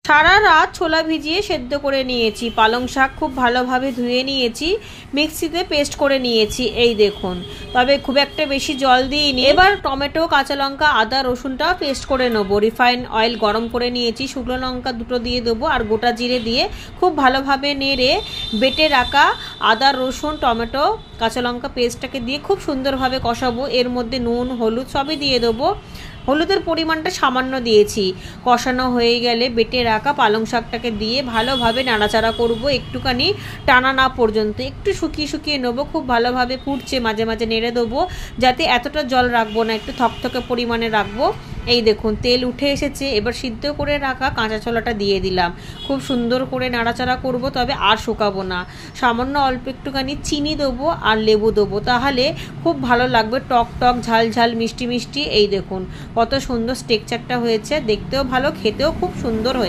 সারা রাত ছোলা ভিজিয়ে সেদ্ধ করে নিয়েছি। পালং শাক খুব ভালোভাবে ধুয়ে নিয়েছি, মিক্সিতে পেস্ট করে নিয়েছি, এই দেখুন। তবে খুব একটা বেশি জল দিইনি। এবার টমেটো, কাঁচা লঙ্কা, আদা, রসুনটা পেস্ট করে নেবো। রিফাইন অয়েল গরম করে নিয়েছি, শুকনো লঙ্কা দুটো দিয়ে দেবো আর গোটা জিরে দিয়ে খুব ভালোভাবে নেড়ে বেটে রাখা আদা, রসুন, টমেটো, কাঁচা লঙ্কা পেস্টটাকে দিয়ে খুব সুন্দরভাবে কষাবো। এর মধ্যে নুন, হলুদ সবই দিয়ে দেবো। হলুদের পরিমাণটা সামান্য দিয়েছি। কষানো হয়ে গেলে বেটে রাখা পালং শাকটাকে দিয়ে ভালোভাবে নাড়াচাড়া করব, একটুখানি টানা না পর্যন্ত। একটু শুকিয়ে শুকিয়ে নেবো, খুব ভালোভাবে ফুটছে, মাঝে মাঝে নেড়ে দেবো, যাতে এতটা জল রাখবো না, একটু থকথকে পরিমাণে রাখবো। এই দেখুন তেল উঠে এসেছে। এবার সিদ্ধ করে রাখা কাঁচা ছোলাটা দিয়ে দিলাম। খুব সুন্দর করে নাড়াচাড়া করব, তবে আর শুকাবো না। সামান্য অল্প একটুখানি চিনি দেবো আর লেবু দেবো, তাহলে খুব ভালো লাগবে, টক টক, ঝাল ঝাল, মিষ্টি মিষ্টি। এই দেখুন কত সুন্দর টেক্সচারটা হয়েছে, দেখতেও ভালো, খেতেও খুব সুন্দর হয়েছে।